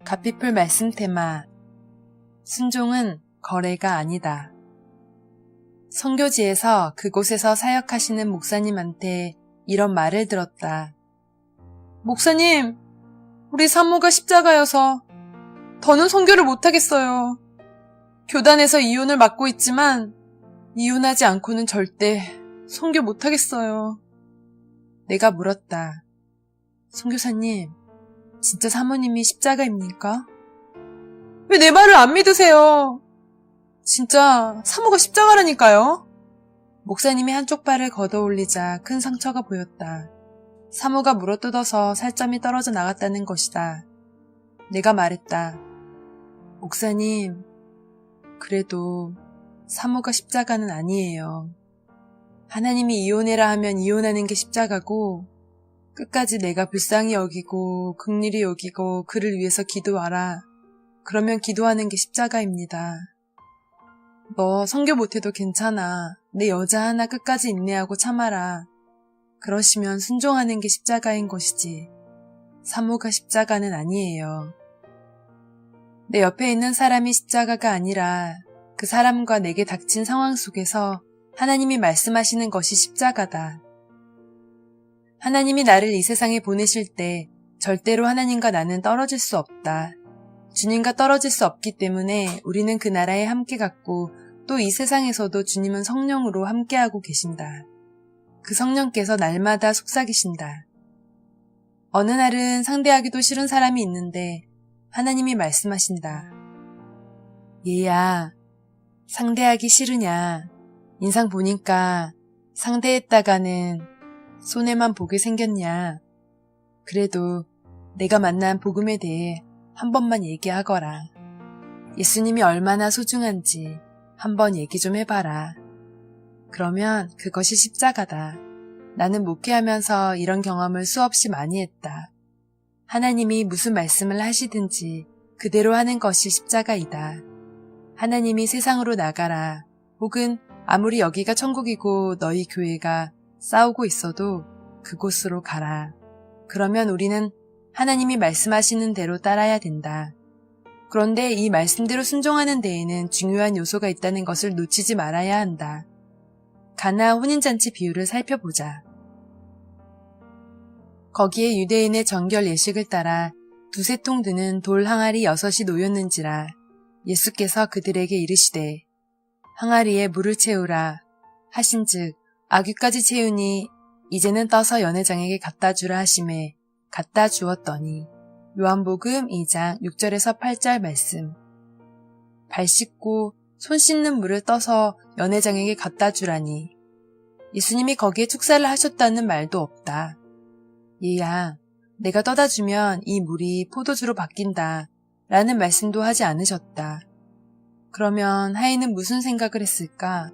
갓피플 말씀 테마 순종은 거래가 아니다. 선교지에서 그곳에서 사역하시는 목사님한테 이런 말을 들었다. 목사님, 우리 사모가 십자가여서 더는 선교를 못하겠어요. 교단에서 이혼을 맡고 있지만 이혼하지 않고는 절대 선교 못하겠어요. 내가 물었다. 선교사님, 진짜 사모님이 십자가입니까? 왜 내 말을 안 믿으세요? 진짜 사모가 십자가라니까요. 목사님이 한쪽 발을 걷어올리자 큰 상처가 보였다. 사모가 물어뜯어서 살점이 떨어져 나갔다는 것이다. 내가 말했다. 목사님, 그래도 사모가 십자가는 아니에요. 하나님이 이혼해라 하면 이혼하는 게 십자가고 끝까지 내가 불쌍히 여기고 긍휼히 여기고 그를 위해서 기도하라. 그러면 기도하는 게 십자가입니다. 너 선교 못해도 괜찮아. 내 여자 하나 끝까지 인내하고 참아라. 그러시면 순종하는 게 십자가인 것이지. 사모가 십자가는 아니에요. 내 옆에 있는 사람이 십자가가 아니라 그 사람과 내게 닥친 상황 속에서 하나님이 말씀하시는 것이 십자가다. 하나님이 나를 이 세상에 보내실 때 절대로 하나님과 나는 떨어질 수 없다. 주님과 떨어질 수 없기 때문에 우리는 그 나라에 함께 갔고 또 이 세상에서도 주님은 성령으로 함께하고 계신다. 그 성령께서 날마다 속삭이신다. 어느 날은 상대하기도 싫은 사람이 있는데 하나님이 말씀하신다. 얘야, 상대하기 싫으냐? 인상 보니까 상대했다가는 손해만 보게 생겼냐? 그래도 내가 만난 복음에 대해 한 번만 얘기하거라. 예수님이 얼마나 소중한지 한번 얘기 좀 해봐라. 그러면 그것이 십자가다. 나는 목회하면서 이런 경험을 수없이 많이 했다. 하나님이 무슨 말씀을 하시든지 그대로 하는 것이 십자가이다. 하나님이 세상으로 나가라. 혹은 아무리 여기가 천국이고 너희 교회가 싸우고 있어도 그곳으로 가라. 그러면 우리는 하나님이 말씀하시는 대로 따라야 된다. 그런데 이 말씀대로 순종하는 데에는 중요한 요소가 있다는 것을 놓치지 말아야 한다. 가나 혼인잔치 비유를 살펴보자. 거기에 유대인의 정결 예식을 따라 두세 통 드는 돌 항아리 6이 놓였는지라 예수께서 그들에게 이르시되 항아리에 물을 채우라 하신즉 아귀까지 채우니 이제는 떠서 연회장에게 갖다 주라 하시매 갖다 주었더니 요한복음 2장 6절에서 8절 말씀. 발 씻고 손 씻는 물을 떠서 연회장에게 갖다 주라니 예수님이 거기에 축사를 하셨다는 말도 없다. 얘야, 내가 떠다 주면 이 물이 포도주로 바뀐다 라는 말씀도 하지 않으셨다. 그러면 하인은 무슨 생각을 했을까?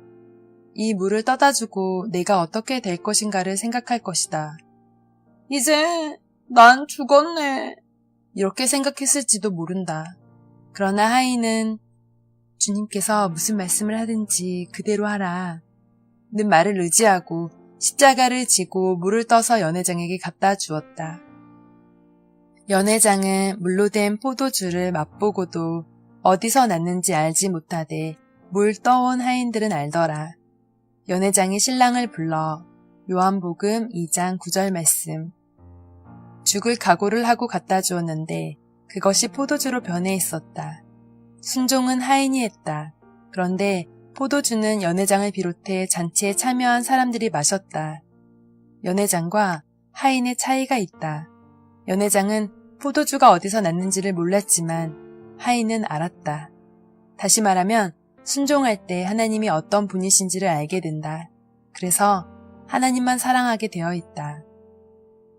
이 물을 떠다 주고 내가 어떻게 될 것인가를 생각할 것이다. 이제 난 죽었네. 이렇게 생각했을지도 모른다. 그러나 하인은 주님께서 무슨 말씀을 하든지 그대로 하라 는 말을 의지하고 십자가를 지고 물을 떠서 연회장에게 갖다 주었다. 연회장은 물로 된 포도주를 맛보고도 어디서 났는지 알지 못하되 물 떠온 하인들은 알더라. 연회장이 신랑을 불러 요한복음 2장 9절 말씀. 죽을 각오를 하고 갖다 주었는데 그것이 포도주로 변해 있었다. 순종은 하인이 했다. 그런데 포도주는 연회장을 비롯해 잔치에 참여한 사람들이 마셨다. 연회장과 하인의 차이가 있다. 연회장은 포도주가 어디서 났는지를 몰랐지만 하인은 알았다. 다시 말하면 순종할 때 하나님이 어떤 분이신지를 알게 된다. 그래서 하나님만 사랑하게 되어 있다.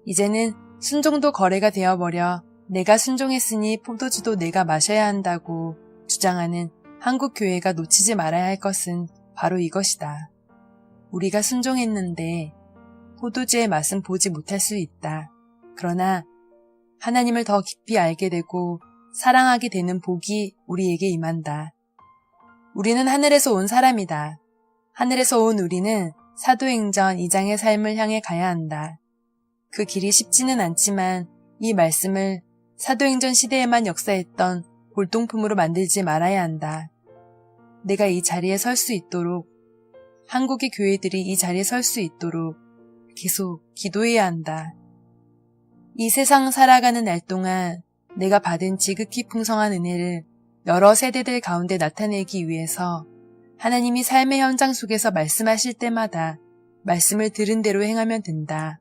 이제는 순종도 거래가 되어버려 내가 순종했으니 포도주도 내가 마셔야 한다고 주장하는 한국 교회가 놓치지 말아야 할 것은 바로 이것이다. 우리가 순종했는데 포도주의 맛은 보지 못할 수 있다. 그러나 하나님을 더 깊이 알게 되고 사랑하게 되는 복이 우리에게 임한다. 우리는 하늘에서 온 사람이다. 하늘에서 온 우리는 사도행전 2장의 삶을 향해 가야 한다. 그 길이 쉽지는 않지만 이 말씀을 사도행전 시대에만 역사했던 골동품으로 만들지 말아야 한다. 내가 이 자리에 설 수 있도록, 한국의 교회들이 이 자리에 설 수 있도록 계속 기도해야 한다. 이 세상 살아가는 날 동안 내가 받은 지극히 풍성한 은혜를 여러 세대들 가운데 나타내기 위해서 하나님이 삶의 현장 속에서 말씀하실 때마다 말씀을 들은 대로 행하면 된다.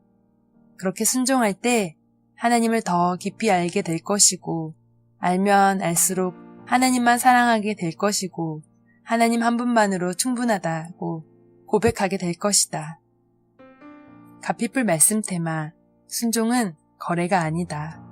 그렇게 순종할 때 하나님을 더 깊이 알게 될 것이고, 알면 알수록 하나님만 사랑하게 될 것이고, 하나님 한 분만으로 충분하다고 고백하게 될 것이다. 가피풀 말씀 테마, 순종은 거래가 아니다.